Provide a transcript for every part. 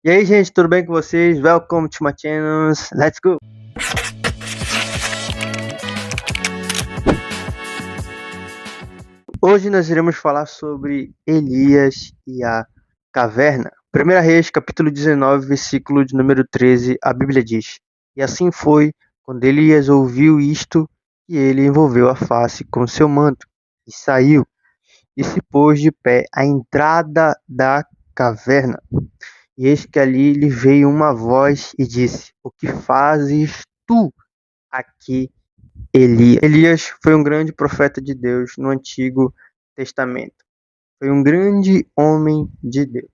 E aí, gente, tudo bem com vocês? Welcome to my channel. Let's go! Hoje nós iremos falar sobre Elias e a caverna. 1 Reis, capítulo 19, versículo de número 13, a Bíblia diz: E assim foi, quando Elias ouviu isto, que ele envolveu a face com seu manto, e saiu, e se pôs de pé à entrada da caverna. E eis que ali lhe veio uma voz e disse: O que fazes tu aqui, Elias? Elias foi um grande profeta de Deus no Antigo Testamento. Foi um grande homem de Deus.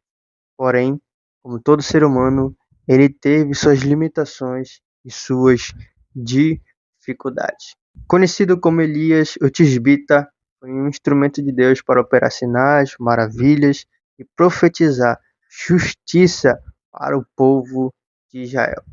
Porém, como todo ser humano, ele teve suas limitações e suas dificuldades. Conhecido como Elias, o Tisbita, foi um instrumento de Deus para operar sinais, maravilhas e profetizar justiça para o povo de Israel.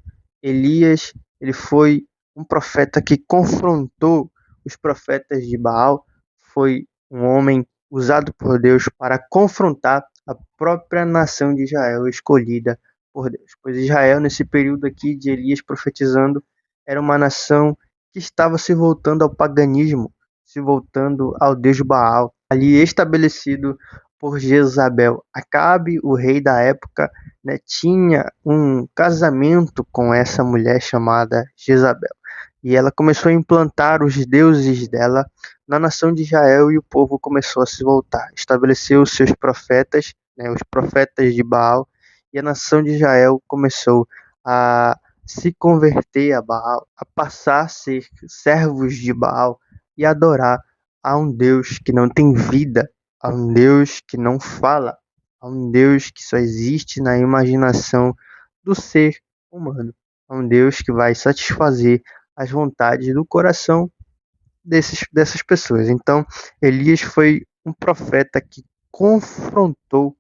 Elias, ele foi um profeta que confrontou os profetas de Baal, foi um homem usado por Deus para confrontar a própria nação de Israel escolhida por Deus. Pois Israel, nesse período aqui de Elias profetizando, era uma nação que estava se voltando ao paganismo, se voltando ao Deus Baal, ali estabelecido por Jezabel. Acabe, o rei da época, né, tinha um casamento com essa mulher chamada Jezabel. E ela começou a implantar os deuses dela na nação de Israel e o povo começou a se voltar. Estabeleceu os seus profetas, né, os profetas de Baal, e a nação de Israel começou a se converter a Baal, a passar a ser servos de Baal e adorar a um Deus que não tem vida, a um Deus que não fala, a um Deus que só existe na imaginação do ser humano, a um Deus que vai satisfazer as vontades do coração dessas pessoas. Então, Elias foi um profeta que confrontou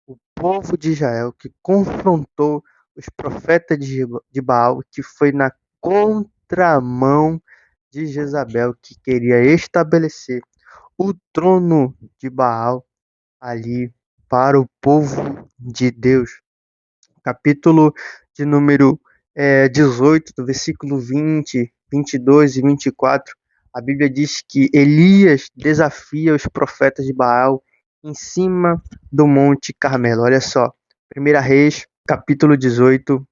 o povo de Israel, que confrontou os profetas de Baal, que foi na contramão de Jezabel, que queria estabelecer o trono de Baal ali para o povo de Deus. Capítulo de número 18, do versículo 20, 22 e 24, a Bíblia diz que Elias desafia os profetas de Baal em cima do Monte Carmelo. Olha só, 1 Reis, capítulo 18,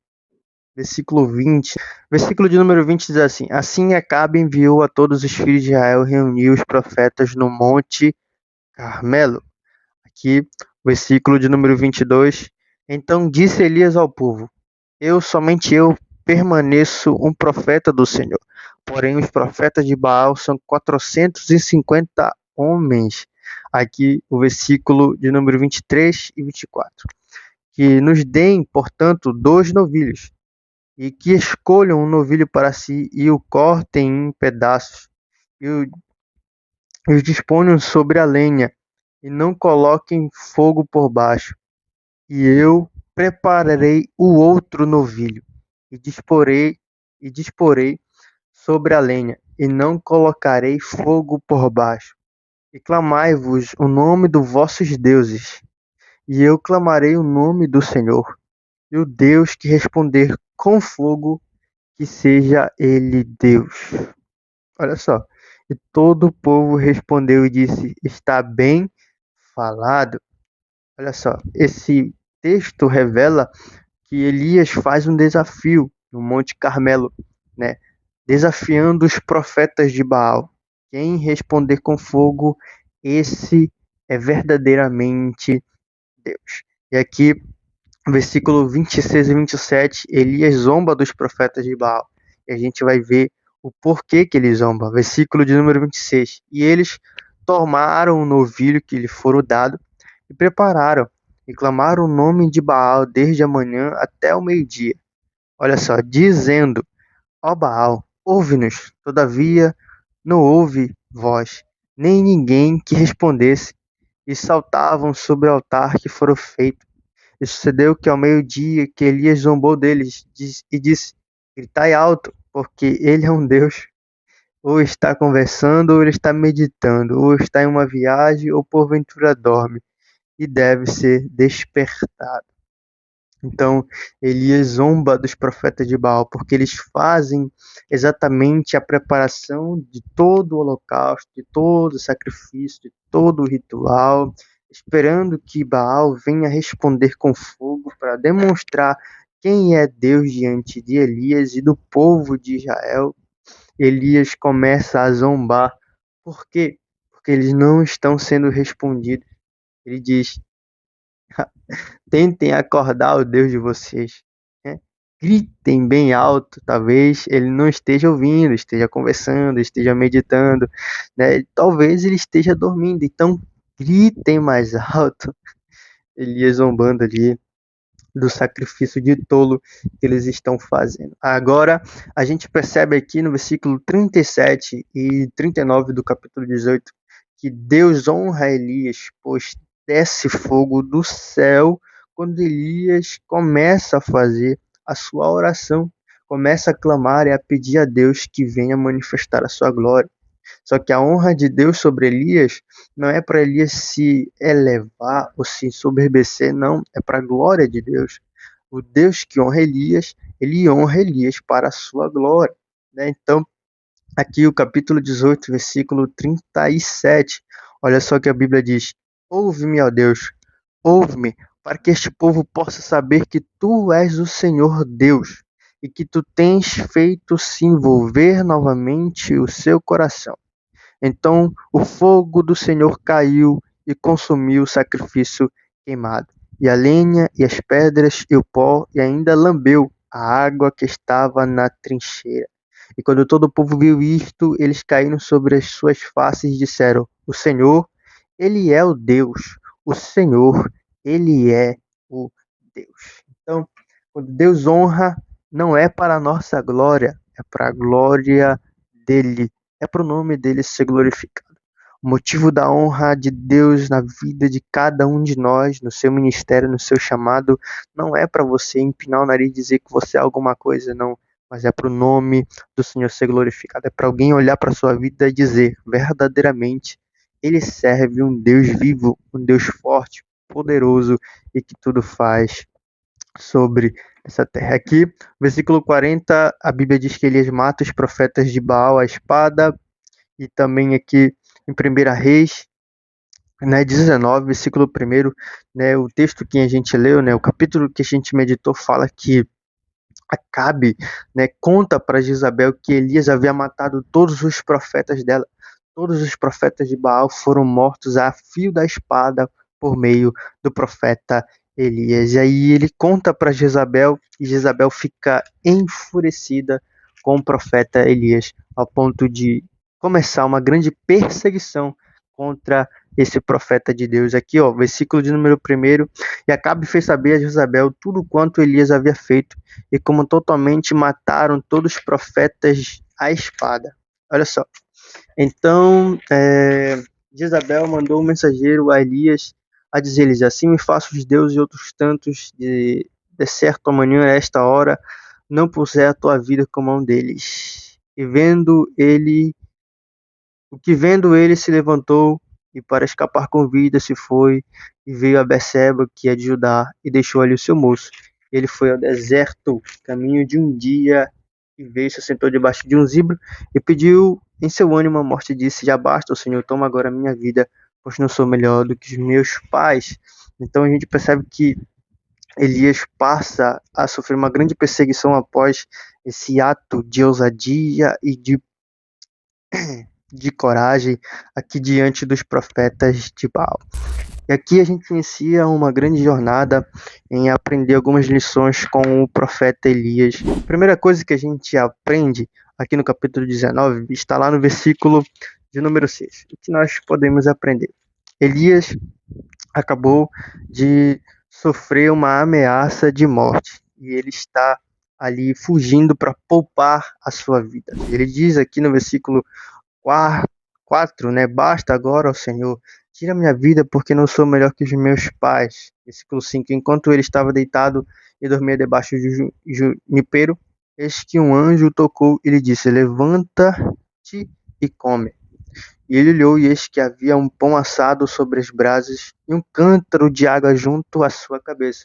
versículo 20. Versículo de número 20 diz assim: Assim Acabe enviou a todos os filhos de Israel, reuniu os profetas no Monte Carmelo. Aqui, versículo de número 22. Então disse Elias ao povo: somente eu permaneço um profeta do Senhor. Porém, os profetas de Baal são 450 homens. Aqui, o versículo de número 23 e 24. Que nos deem, portanto, 2 novilhos, e que escolham um novilho para si e o cortem em pedaços, e os disponham sobre a lenha, e não coloquem fogo por baixo. E eu prepararei o outro novilho, e disporei sobre a lenha, e não colocarei fogo por baixo. E clamai-vos o nome dos vossos deuses, e eu clamarei o nome do Senhor. E o Deus que responder com fogo, que seja ele Deus. Olha só. E todo o povo respondeu e disse: Está bem falado. Olha só, esse texto revela que Elias faz um desafio no Monte Carmelo, né? Desafiando os profetas de Baal. Quem responder com fogo, esse é verdadeiramente Deus. E aqui, versículo 26 e 27, Elias zomba dos profetas de Baal. E a gente vai ver o porquê que ele zomba. Versículo de número 26. E eles tomaram o novilho que lhe fora dado e prepararam, e clamaram o nome de Baal desde a manhã até o meio-dia. Olha só, dizendo: Ó Baal, ouve-nos. Todavia não houve voz, nem ninguém que respondesse, e saltavam sobre o altar que fora feito. E sucedeu que ao meio-dia que Elias zombou deles e disse: Gritai alto, porque ele é um Deus. Ou está conversando, ou ele está meditando, ou está em uma viagem, ou porventura dorme, e deve ser despertado. Então, Elias zomba dos profetas de Baal, porque eles fazem exatamente a preparação de todo o holocausto, de todo o sacrifício, de todo o ritual, esperando que Baal venha responder com fogo para demonstrar quem é Deus diante de Elias e do povo de Israel. Elias começa a zombar. Por quê? Porque eles não estão sendo respondidos. Ele diz: tentem acordar o Deus de vocês, né? Gritem bem alto, talvez ele não esteja ouvindo, esteja conversando, esteja meditando, né? Talvez ele esteja dormindo, então gritem mais alto. Elias zombando ali do sacrifício de tolo que eles estão fazendo. Agora, a gente percebe aqui no versículo 37 e 39 do capítulo 18 que Deus honra Elias, pois desce fogo do céu quando Elias começa a fazer a sua oração, começa a clamar e a pedir a Deus que venha manifestar a sua glória. Só que a honra de Deus sobre Elias não é para Elias se elevar ou se ensoberbecer, não, é para a glória de Deus. O Deus que honra Elias, ele honra Elias para a sua glória, né? Então, aqui o capítulo 18, versículo 37, olha só que a Bíblia diz: ouve-me, ó Deus, ouve-me, para que este povo possa saber que tu és o Senhor Deus e que tu tens feito se envolver novamente o seu coração. Então o fogo do Senhor caiu e consumiu o sacrifício queimado, e a lenha, e as pedras, e o pó, e ainda lambeu a água que estava na trincheira. E quando todo o povo viu isto, eles caíram sobre as suas faces e disseram: o Senhor, ele é o Deus. O Senhor, ele é o Deus. Então, quando Deus honra, não é para a nossa glória, é para a glória dele, é para o nome dele ser glorificado. O motivo da honra de Deus na vida de cada um de nós, no seu ministério, no seu chamado, não é para você empinar o nariz e dizer que você é alguma coisa, não, mas é para o nome do Senhor ser glorificado. É para alguém olhar para a sua vida e dizer, verdadeiramente, ele serve um Deus vivo, um Deus forte, poderoso e que tudo faz sobre essa terra. Aqui, versículo 40, a Bíblia diz que Elias mata os profetas de Baal à espada, e também aqui em 1 Reis, né, 19, versículo 1, né, o texto que a gente leu, né, o capítulo que a gente meditou fala que Acabe, né, conta para Jezabel que Elias havia matado todos os profetas dela. Todos os profetas de Baal foram mortos a fio da espada por meio do profeta Elias. E aí ele conta para Jezabel e Jezabel fica enfurecida com o profeta Elias, ao ponto de começar uma grande perseguição contra esse profeta de Deus. Aqui, ó, versículo de número 1. E Acabe fez saber a Jezabel tudo quanto Elias havia feito e como totalmente mataram todos os profetas à espada. Olha só. Então, Jezabel mandou um mensageiro a Elias a dizer-lhes: assim me faço os deuses e outros tantos de certo amanhã a esta hora não puser a tua vida com mão deles. E vendo ele se levantou e para escapar com vida se foi e veio a Beceba, que é de Judá, e deixou ali o seu moço. Ele foi ao deserto, caminho de um dia, e veio, se assentou debaixo de um zimbro e pediu em seu ânimo a morte e disse: já basta, o Senhor, toma agora a minha vida, pois não sou melhor do que os meus pais. Então a gente percebe que Elias passa a sofrer uma grande perseguição após esse ato de ousadia e de coragem aqui diante dos profetas de Baal. E aqui a gente inicia uma grande jornada em aprender algumas lições com o profeta Elias. A primeira coisa que a gente aprende aqui no capítulo 19 está lá no versículo de número 6. O que nós podemos aprender? Elias acabou de sofrer uma ameaça de morte e ele está ali fugindo para poupar a sua vida. Ele diz aqui no versículo 4, né? Basta agora, ó Senhor, tira minha vida, porque não sou melhor que os meus pais. Versículo 5. Enquanto ele estava deitado e dormia debaixo de junipero, eis que um anjo o tocou e lhe disse: levanta-te e come. E ele olhou, e eis que havia um pão assado sobre as brasas e um cântaro de água junto à sua cabeça.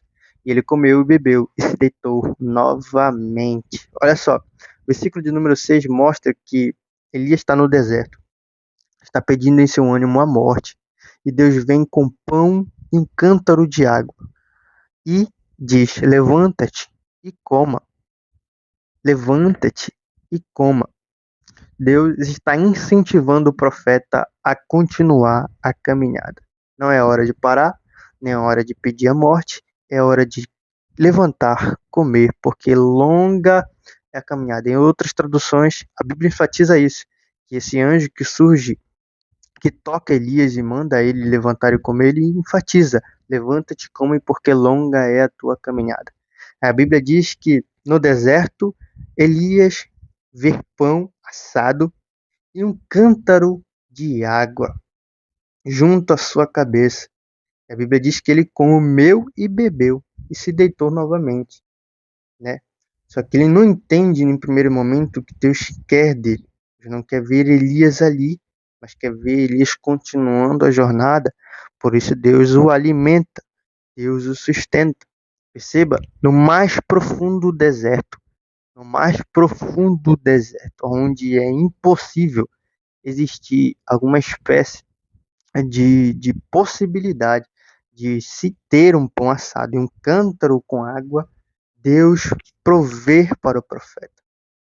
E ele comeu e bebeu e se deitou novamente. Olha só, o versículo de número 6 mostra que Elias está no deserto, está pedindo em seu ânimo a morte. E Deus vem com pão e um cântaro de água e diz: levanta-te e coma. Levanta-te e coma. Deus está incentivando o profeta a continuar a caminhada. Não é hora de parar, nem é hora de pedir a morte, é hora de levantar, comer, porque longa é a caminhada. Em outras traduções, a Bíblia enfatiza isso, que esse anjo que surge, que toca Elias e manda ele levantar e comer, ele enfatiza: levanta-te, come, porque longa é a tua caminhada. A Bíblia diz que no deserto, Elias vê pão assado e um cântaro de água junto à sua cabeça. A Bíblia diz que ele comeu e bebeu e se deitou novamente, né? Só que ele não entende em primeiro momento o que Deus quer dele. Deus não quer ver Elias ali, mas quer ver Elias continuando a jornada. Por isso Deus o alimenta, Deus o sustenta. Perceba, no mais profundo deserto, no mais profundo deserto, onde é impossível existir alguma espécie de possibilidade de se ter um pão assado e um cântaro com água, Deus prover para o profeta,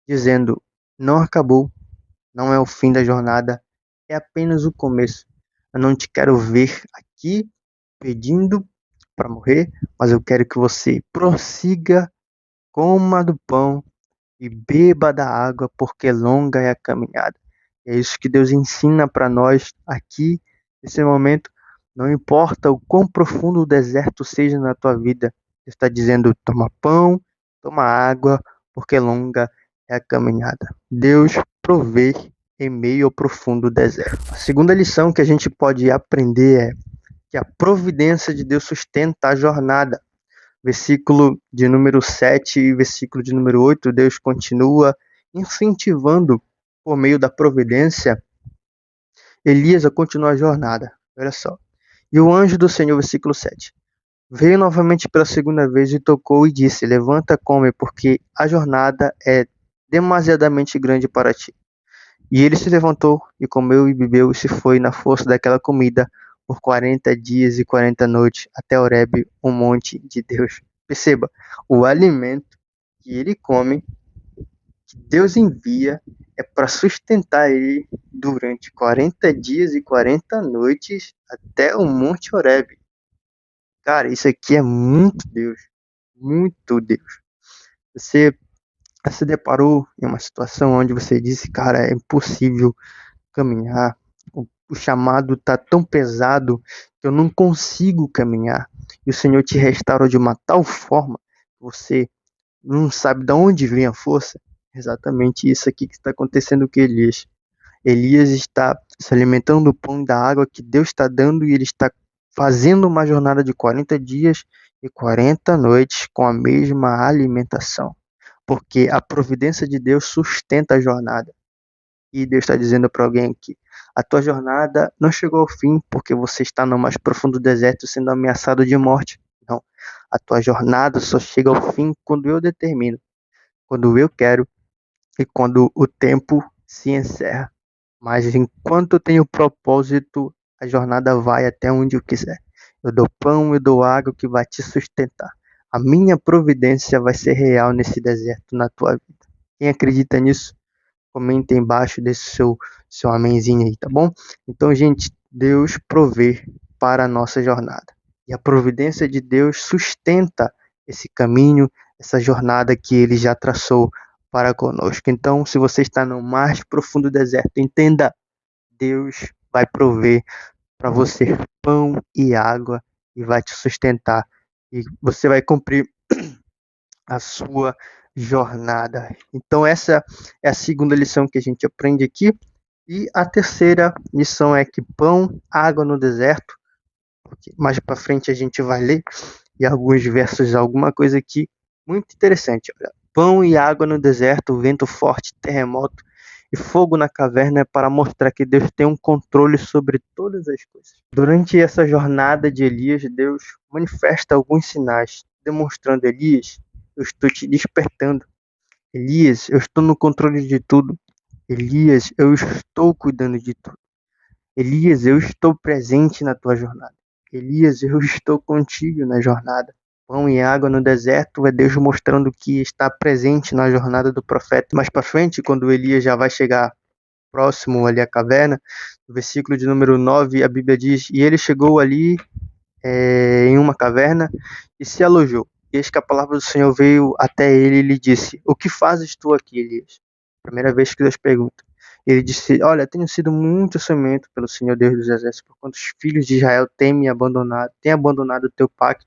dizendo: não acabou, não é o fim da jornada, é apenas o começo. Eu não te quero ver aqui pedindo para morrer, mas eu quero que você prossiga, coma do pão e beba da água, porque longa é a caminhada. É isso que Deus ensina para nós aqui, nesse momento. Não importa o quão profundo o deserto seja na tua vida, Deus está dizendo: toma pão, toma água, porque longa é a caminhada. Deus provê em meio ao profundo deserto. A segunda lição que a gente pode aprender é que a providência de Deus sustenta a jornada. Versículo de número 7 e versículo de número 8, Deus continua incentivando, por meio da providência, Elias a continuar a jornada. Olha só. E o anjo do Senhor, versículo 7, veio novamente pela segunda vez e tocou e disse: levanta, come, porque a jornada é demasiadamente grande para ti. E ele se levantou e comeu e bebeu e se foi na força daquela comida por 40 dias e 40 noites até Horebe, um monte de Deus. Perceba, o alimento que ele come, que Deus envia, é para sustentar ele durante 40 dias e 40 noites até o monte Horebe. Cara, isso aqui é muito Deus, muito Deus. Você se deparou em uma situação onde você disse: cara, é impossível caminhar, o chamado está tão pesado que eu não consigo caminhar, e o Senhor te restaurou de uma tal forma que você não sabe de onde vem a força? Exatamente isso aqui que está acontecendo com Elias. Elias está se alimentando do pão e da água que Deus está dando, e ele está fazendo uma jornada de 40 dias e 40 noites com a mesma alimentação, porque a providência de Deus sustenta a jornada. E Deus está dizendo para alguém aqui: a tua jornada não chegou ao fim porque você está no mais profundo deserto sendo ameaçado de morte. Não. A tua jornada só chega ao fim quando eu determino, quando eu quero e quando o tempo se encerra. Mas enquanto eu tenho propósito, a jornada vai até onde eu quiser. Eu dou pão, eu dou água que vai te sustentar. A minha providência vai ser real nesse deserto na tua vida. Quem acredita nisso? Comenta embaixo desse seu amenzinho aí, tá bom? Então, gente, Deus provê para a nossa jornada. E a providência de Deus sustenta esse caminho, essa jornada que Ele já traçou para conosco. Então, se você está no mais profundo deserto, entenda: Deus vai prover para você pão e água e vai te sustentar. E você vai cumprir a sua jornada. Então essa é a segunda lição que a gente aprende aqui. E a terceira lição é que pão, água no deserto. Mais para frente a gente vai ler e alguns versos, alguma coisa aqui muito interessante. Olha, pão e água no deserto, vento forte, terremoto e fogo na caverna é para mostrar que Deus tem um controle sobre todas as coisas. Durante essa jornada de Elias, Deus manifesta alguns sinais demonstrando: Elias, eu estou te despertando. Elias, eu estou no controle de tudo. Elias, eu estou cuidando de tudo. Elias, eu estou presente na tua jornada. Elias, eu estou contigo na jornada. Pão e água no deserto é Deus mostrando que está presente na jornada do profeta. Mais para frente, quando Elias já vai chegar próximo ali à caverna, no versículo de número 9, a Bíblia diz: E ele chegou ali em uma caverna e se alojou. Eis que a palavra do Senhor veio até ele e lhe disse: O que fazes tu aqui, Elias? Primeira vez que Deus pergunta. Ele disse: Olha, tenho sido muito ciumento pelo Senhor Deus dos Exércitos, porquanto os filhos de Israel têm abandonado o teu pacto,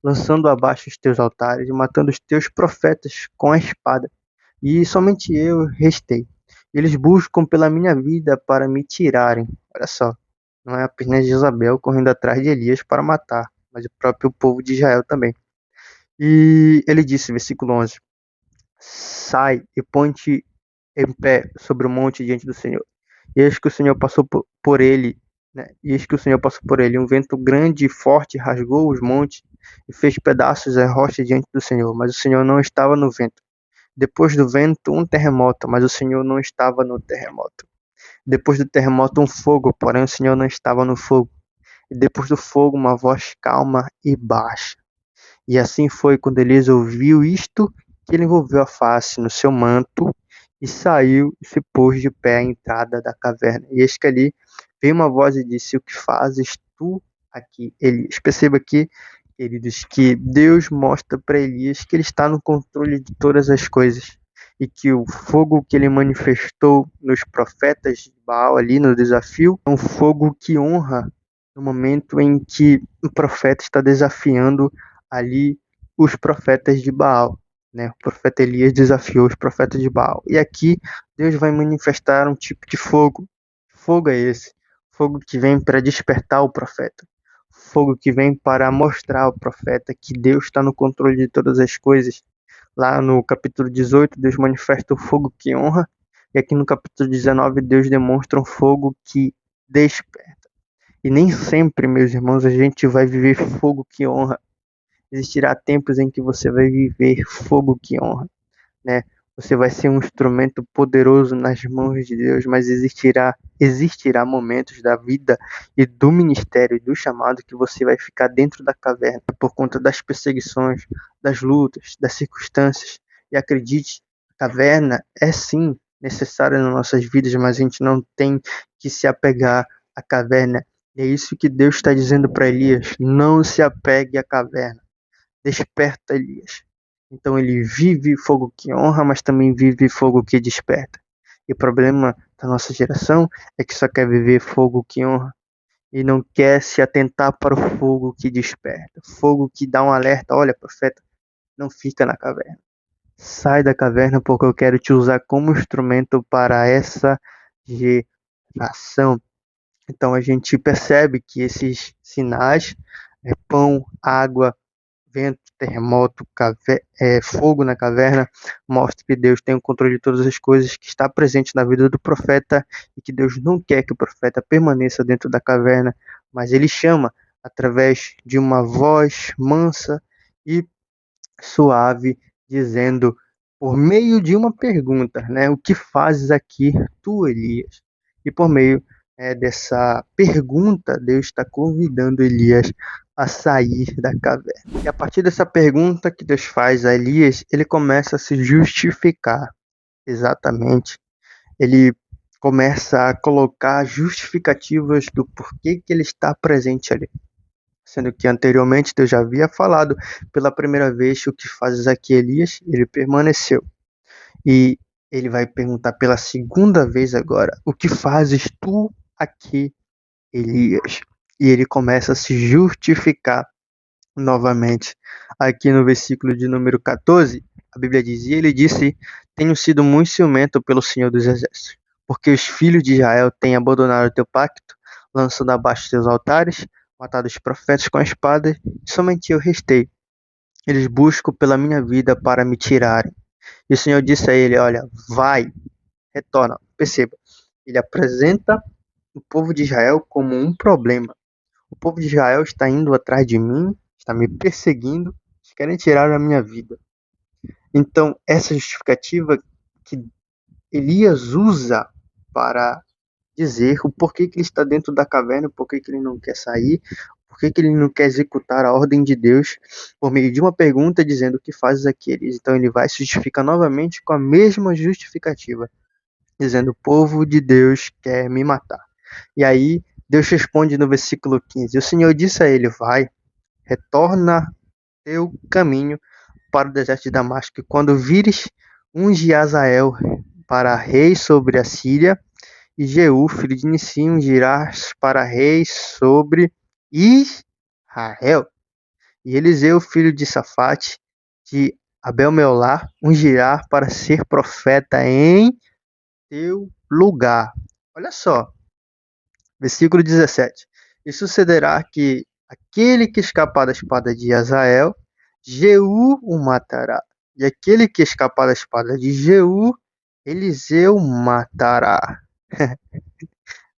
lançando abaixo os teus altares e matando os teus profetas com a espada. E somente eu restei. Eles buscam pela minha vida para me tirarem. Olha só, não é apenas Jezabel correndo atrás de Elias para matar, mas o próprio povo de Israel também. E ele disse, versículo 11: Sai e põe-te em pé sobre o monte diante do Senhor. E eis que o Senhor passou por ele, né? E eis que o Senhor passou por ele. Um vento grande e forte rasgou os montes e fez pedaços a rocha diante do Senhor. Mas o Senhor não estava no vento. Depois do vento, um terremoto, mas o Senhor não estava no terremoto. Depois do terremoto, um fogo, porém o Senhor não estava no fogo. E depois do fogo, uma voz calma e baixa. E assim foi quando Elias ouviu isto, que ele envolveu a face no seu manto e saiu e se pôs de pé à entrada da caverna. E eis que ali veio uma voz e disse: O que fazes tu aqui, Elias? Perceba aqui, queridos, que Deus mostra para Elias que ele está no controle de todas as coisas e que o fogo que ele manifestou nos profetas de Baal ali no desafio é um fogo que honra no momento em que o profeta está desafiando ali os profetas de Baal, né? O profeta Elias desafiou os profetas de Baal. E aqui Deus vai manifestar um tipo de fogo. Que fogo é esse? Fogo que vem para despertar o profeta. Fogo que vem para mostrar ao profeta que Deus está no controle de todas as coisas. Lá no capítulo 18, Deus manifesta o fogo que honra. E aqui no capítulo 19, Deus demonstra um fogo que desperta. E nem sempre, meus irmãos, a gente vai viver fogo que honra. Existirá tempos em que você vai viver fogo que honra, né? Você vai ser um instrumento poderoso nas mãos de Deus, mas existirá momentos da vida e do ministério e do chamado que você vai ficar dentro da caverna por conta das perseguições, das lutas, das circunstâncias. E acredite, a caverna é sim necessária nas nossas vidas, mas a gente não tem que se apegar à caverna. E é isso que Deus está dizendo para Elias: não se apegue à caverna. Desperta Elias. Então ele vive fogo que honra, mas também vive fogo que desperta. E o problema da nossa geração é que só quer viver fogo que honra e não quer se atentar para o fogo que desperta. Fogo que dá um alerta: olha, profeta, não fica na caverna. Sai da caverna porque eu quero te usar como instrumento para essa geração. Então a gente percebe que esses sinais, pão, água, vento, terremoto, fogo na caverna, mostra que Deus tem o controle de todas as coisas, que está presente na vida do profeta e que Deus não quer que o profeta permaneça dentro da caverna, mas ele chama através de uma voz mansa e suave, dizendo por meio de uma pergunta, né? O que fazes aqui, tu, Elias? E por meio dessa pergunta, Deus está convidando Elias a sair da caverna. E a partir dessa pergunta que Deus faz a Elias, ele começa a se justificar. Exatamente. Ele começa a colocar justificativas do porquê que ele está presente ali. Sendo que anteriormente Deus já havia falado pela primeira vez: o que fazes aqui, Elias? Ele permaneceu. E ele vai perguntar pela segunda vez agora: o que fazes tu aqui, Elias? E ele começa a se justificar novamente. Aqui no versículo de número 14, a Bíblia diz: E ele disse: Tenho sido muito ciumento pelo Senhor dos Exércitos, porque os filhos de Israel têm abandonado o teu pacto, lançando abaixo teus altares, matado os profetas com a espada, e somente eu restei. Eles buscam pela minha vida para me tirarem. E o Senhor disse a ele: Olha, vai, retorna. Perceba, ele apresenta o povo de Israel como um problema. O povo de Israel está indo atrás de mim, está me perseguindo, querem tirar a minha vida. Então, essa justificativa que Elias usa para dizer o porquê que ele está dentro da caverna, porquê que ele não quer sair, porquê que ele não quer executar a ordem de Deus, por meio de uma pergunta dizendo o que fazes aqui, Elias. Então ele vai se justificar novamente com a mesma justificativa, dizendo o povo de Deus quer me matar. E aí Deus responde no versículo 15, o Senhor disse a ele, vai, retorna teu caminho para o deserto de Damasco, e quando vires, unge Azael para rei sobre a Síria, e Jeú, filho de Nissi, ungirás para rei sobre Israel. E Eliseu, filho de Safate, de Abel-Meolá, ungirá para ser profeta em teu lugar. Olha só, versículo 17. E sucederá que aquele que escapar da espada de Azael, Jeú o matará. E aquele que escapar da espada de Jeú, Eliseu matará.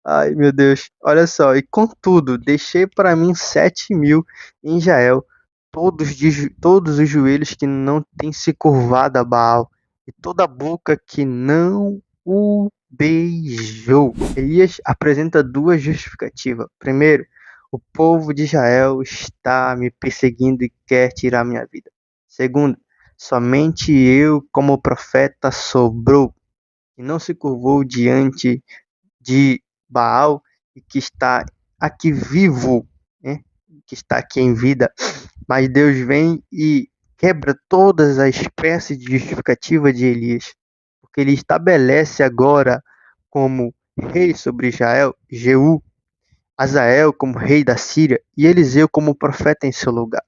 Ai, meu Deus. Olha só. E contudo, deixei para mim 7.000 em Israel, todos os joelhos que não têm se curvado a Baal, e toda a boca que não o beijou. Elias apresenta duas justificativas. Primeiro, o povo de Israel está me perseguindo e quer tirar minha vida. Segundo, somente eu, como profeta, sobrou e não se curvou diante de Baal e que está aqui vivo, né? Que está aqui em vida, mas Deus vem e quebra todas as espécies de justificativa de Elias, porque ele estabelece agora como rei sobre Israel, Jeú, Azael como rei da Síria e Eliseu como profeta em seu lugar,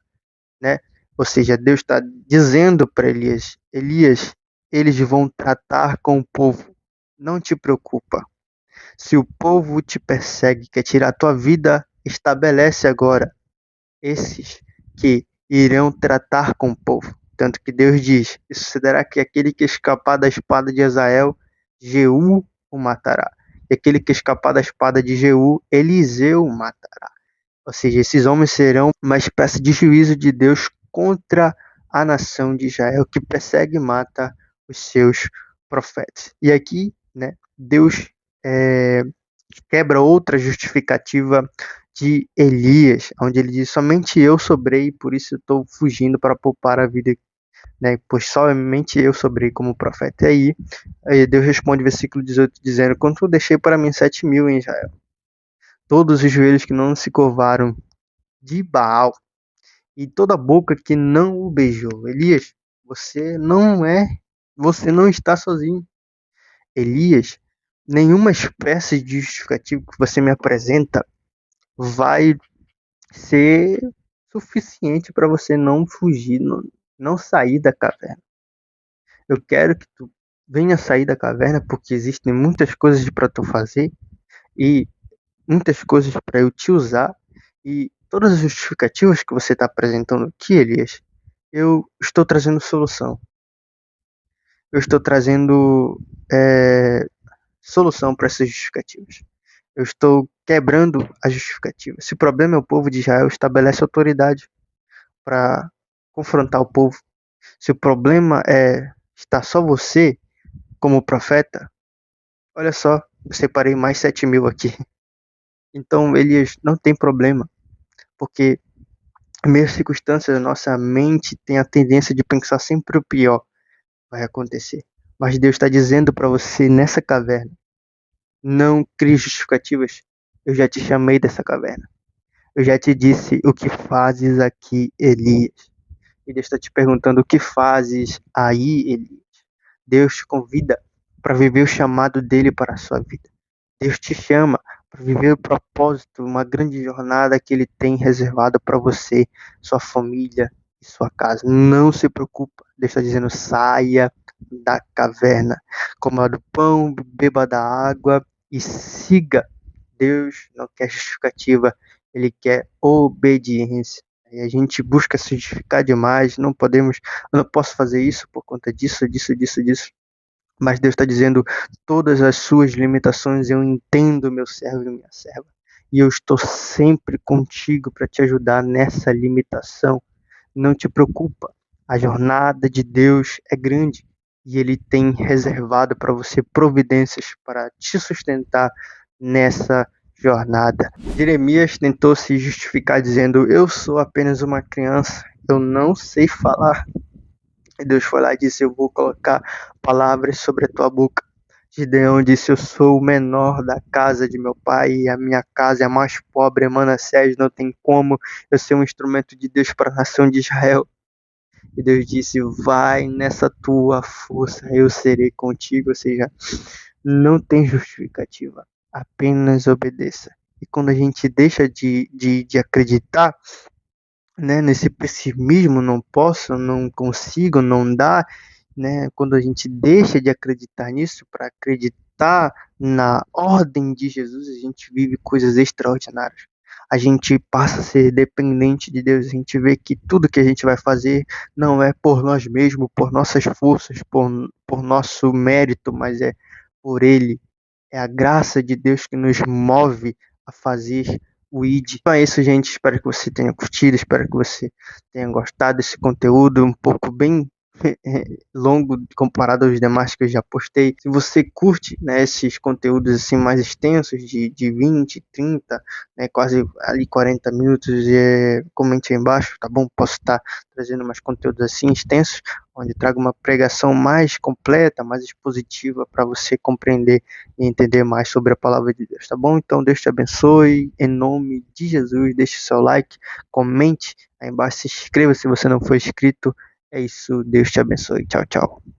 né? Ou seja, Deus está dizendo para Elias, Elias, eles vão tratar com o povo, não te preocupa. Se o povo te persegue, quer tirar a tua vida, estabelece agora esses que irão tratar com o povo. Tanto que Deus diz, e sucederá que aquele que escapar da espada de Azael, Jeú o matará. E aquele que escapar da espada de Jeú, Eliseu o matará. Ou seja, esses homens serão uma espécie de juízo de Deus contra a nação de Israel, que persegue e mata os seus profetas. E aqui, né, Deus quebra outra justificativa de Elias, onde ele diz, somente eu sobrei, por isso estou fugindo para poupar a vida, né? Pois somente eu sobrei como profeta. E aí Deus responde, versículo 18, dizendo, contudo deixei para mim 7.000 em Israel, todos os joelhos que não se curvaram de Baal, e toda a boca que não o beijou. Elias, você não está sozinho. Elias, nenhuma espécie de justificativo que você me apresenta vai ser suficiente para você não fugir, não sair da caverna. Eu quero que tu venha sair da caverna porque existem muitas coisas para tu fazer e muitas coisas para eu te usar e todas as justificativas que você está apresentando aqui, Elias, eu estou trazendo solução. Eu estou trazendo solução para essas justificativas. Eu estou quebrando a justificativa. Se o problema é o povo de Israel, estabelece autoridade para confrontar o povo. Se o problema é estar só você como profeta, olha só, eu separei mais 7.000 aqui. Então, Elias, não tem problema, porque meias circunstâncias, nossa mente tem a tendência de pensar sempre o pior vai acontecer. Mas Deus está dizendo para você nessa caverna, não crie justificativas. Eu já te chamei dessa caverna. Eu já te disse o que fazes aqui, Elias. E Deus está te perguntando o que fazes aí, Elias. Deus te convida para viver o chamado dele para a sua vida. Deus te chama para viver o propósito, uma grande jornada que ele tem reservado para você, sua família e sua casa. Não se preocupa. Deus está dizendo, saia da caverna, coma do pão, beba da água e siga. Deus não quer justificativa, ele quer obediência. E a gente busca se justificar demais, eu não posso fazer isso por conta disso, disso. Mas Deus está dizendo, todas as suas limitações eu entendo, meu servo e minha serva. E eu estou sempre contigo para te ajudar nessa limitação. não te preocupa. A jornada de Deus é grande e Ele tem reservado para você providências para te sustentar nessa jornada. Jeremias tentou se justificar dizendo: Eu sou apenas uma criança, eu não sei falar. E Deus foi lá e disse: Eu vou colocar palavras sobre a tua boca. Gideão disse: Eu sou o menor da casa de meu pai, e a minha casa é a mais pobre. Manassés, não tem como eu ser um instrumento de Deus para a nação de Israel. E Deus disse: Vai nessa tua força, eu serei contigo. Ou seja, não tem justificativa, apenas obedeça. E quando a gente deixa de acreditar, né, nesse pessimismo, não posso, não consigo, não dá, né, quando a gente deixa de acreditar nisso para acreditar na ordem de Jesus, a gente vive coisas extraordinárias. A gente passa a ser dependente de Deus, a gente vê que tudo que a gente vai fazer não é por nós mesmos, por nossas forças, por nosso mérito, mas é por Ele. É a graça de Deus que nos move a fazer o ID. Então é isso, gente. Espero que você tenha curtido, espero que você tenha gostado desse conteúdo um pouco bem longo comparado aos demais que eu já postei. Se você curte, né, esses conteúdos assim mais extensos de 20, 30, né, quase ali 40 minutos, comente aí embaixo, tá bom? Posso estar trazendo mais conteúdos assim extensos, onde trago uma pregação mais completa, mais expositiva para você compreender e entender mais sobre a palavra de Deus, tá bom? Então Deus te abençoe, em nome de Jesus. Deixe seu like, comente aí embaixo, se inscreva se você não for inscrito. É isso, Deus te abençoe. Tchau, tchau.